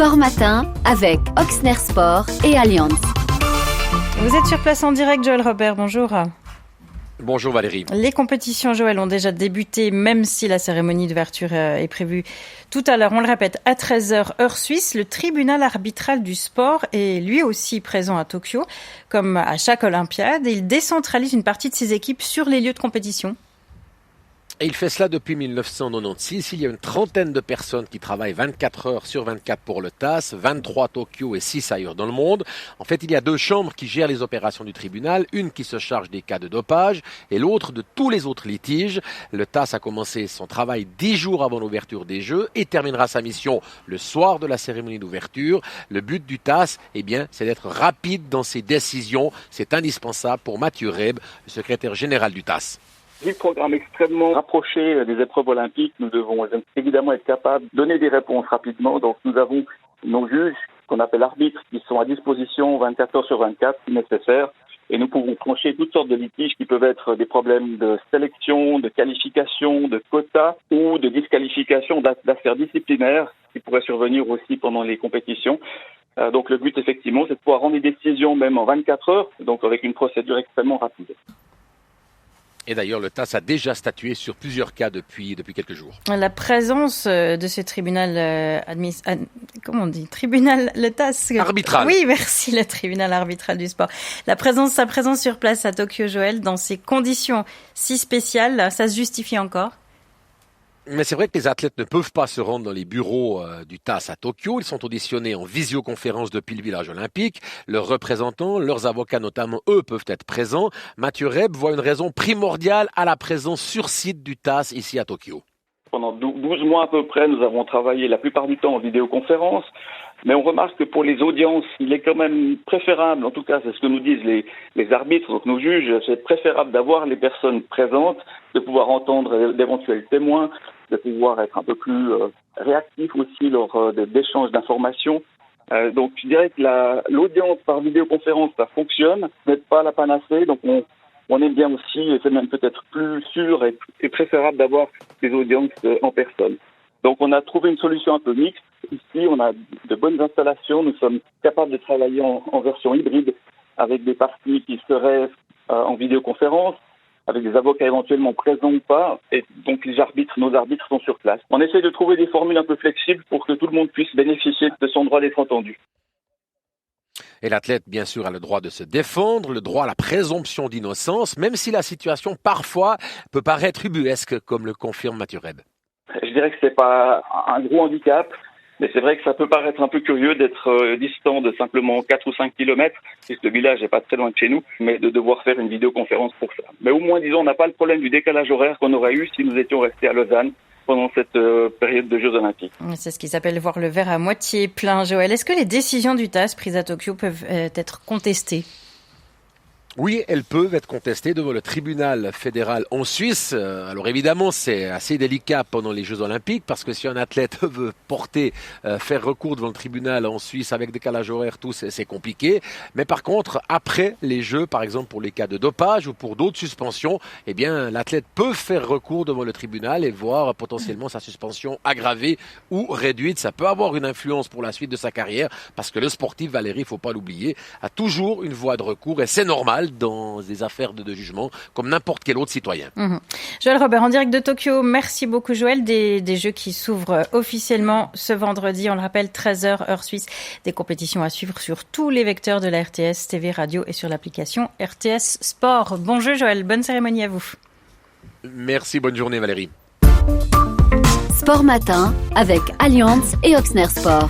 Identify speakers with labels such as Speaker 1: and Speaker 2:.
Speaker 1: Sport Matin avec Oxner Sport et Allianz.
Speaker 2: Vous êtes sur place en direct, Joël Robert, bonjour.
Speaker 3: Bonjour Valérie.
Speaker 2: Les compétitions, Joël, ont déjà débuté, même si la cérémonie d'ouverture est prévue tout à l'heure. On le répète, à 13h, heure suisse, le tribunal arbitral du sport est lui aussi présent à Tokyo, comme à chaque Olympiade. Et il décentralise une partie de ses équipes sur les lieux de compétition.
Speaker 3: Et il fait cela depuis 1996. Il y a une trentaine de personnes qui travaillent 24 heures sur 24 pour le TAS, 23 à Tokyo et 6 ailleurs dans le monde. En fait, il y a deux chambres qui gèrent les opérations du tribunal, une qui se charge des cas de dopage et l'autre de tous les autres litiges. Le TAS a commencé son travail 10 jours avant l'ouverture des Jeux et terminera sa mission le soir de la cérémonie d'ouverture. Le but du TAS, c'est d'être rapide dans ses décisions. C'est indispensable pour Mathieu Reb, le secrétaire général du TAS.
Speaker 4: Vu le programme extrêmement rapproché des épreuves olympiques, nous devons évidemment être capables de donner des réponses rapidement. Donc nous avons nos juges, qu'on appelle arbitres, qui sont à disposition 24 heures sur 24 si nécessaire. Et nous pouvons trancher toutes sortes de litiges qui peuvent être des problèmes de sélection, de qualification, de quotas ou de disqualification d'affaires disciplinaires qui pourraient survenir aussi pendant les compétitions. Donc le but effectivement, c'est de pouvoir rendre des décisions même en 24 heures, donc avec une procédure extrêmement rapide.
Speaker 3: Et d'ailleurs, le TAS a déjà statué sur plusieurs cas depuis quelques jours.
Speaker 2: La présence de ce tribunal tribunal, le TAS.
Speaker 3: Arbitral.
Speaker 2: Oui, merci, le tribunal arbitral du sport. Sa présence sur place à Tokyo, Joël, dans ces conditions si spéciales, ça se justifie encore?
Speaker 3: Mais c'est vrai que les athlètes ne peuvent pas se rendre dans les bureaux du TAS à Tokyo. Ils sont auditionnés en visioconférence depuis le village olympique. Leurs représentants, leurs avocats notamment, eux, peuvent être présents. Mathieu Reb voit une raison primordiale à la présence sur site du TAS ici à Tokyo.
Speaker 4: Pendant 12 mois à peu près, nous avons travaillé la plupart du temps en vidéoconférence. Mais on remarque que pour les audiences, il est quand même préférable, en tout cas c'est ce que nous disent les arbitres, donc nos juges, c'est préférable d'avoir les personnes présentes, de pouvoir entendre d'éventuels témoins, de pouvoir être un peu plus réactif aussi lors d'échanges d'informations. Donc je dirais que l'audience par vidéoconférence, ça fonctionne, ce n'est pas la panacée, donc on aime bien aussi, et c'est même peut-être plus sûr et préférable d'avoir des audiences en personne. Donc on a trouvé une solution un peu mixte. Ici, on a de bonnes installations. Nous sommes capables de travailler en version hybride avec des parties qui seraient en vidéoconférence, avec des avocats éventuellement présents ou pas. Et donc nos arbitres sont sur place. On essaie de trouver des formules un peu flexibles pour que tout le monde puisse bénéficier de son droit d'être entendu.
Speaker 3: Et l'athlète, bien sûr, a le droit de se défendre, le droit à la présomption d'innocence, même si la situation, parfois, peut paraître ubuesque, comme le confirme Mathieu Reb.
Speaker 4: Je dirais que c'est pas un gros handicap, mais c'est vrai que ça peut paraître un peu curieux d'être distant de simplement 4 ou 5 kilomètres, puisque le village n'est pas très loin de chez nous, mais de devoir faire une vidéoconférence pour ça. Mais au moins, disons, on n'a pas le problème du décalage horaire qu'on aurait eu si nous étions restés à Lausanne pendant cette période de Jeux Olympiques.
Speaker 2: C'est ce qui s'appelle voir le verre à moitié plein, Joël. Est-ce que les décisions du TAS prises à Tokyo peuvent être contestées ?
Speaker 3: Oui, elles peuvent être contestées devant le tribunal fédéral en Suisse. Alors évidemment, c'est assez délicat pendant les Jeux Olympiques parce que si un athlète veut faire recours devant le tribunal en Suisse avec décalage horaire, tout, c'est compliqué. Mais par contre, après les Jeux, par exemple pour les cas de dopage ou pour d'autres suspensions, l'athlète peut faire recours devant le tribunal et voir potentiellement sa suspension aggravée ou réduite. Ça peut avoir une influence pour la suite de sa carrière parce que le sportif, Valérie, il ne faut pas l'oublier, a toujours une voie de recours et c'est normal dans des affaires de jugement, comme n'importe quel autre citoyen.
Speaker 2: Joël Robert, en direct de Tokyo, merci beaucoup Joël. Des Jeux qui s'ouvrent officiellement ce vendredi, on le rappelle, 13h, heure suisse. Des compétitions à suivre sur tous les vecteurs de la RTS, TV, radio et sur l'application RTS Sport. Bon jeu Joël, bonne cérémonie à vous.
Speaker 3: Merci, bonne journée Valérie.
Speaker 1: Sport Matin avec Allianz et Oxner Sport.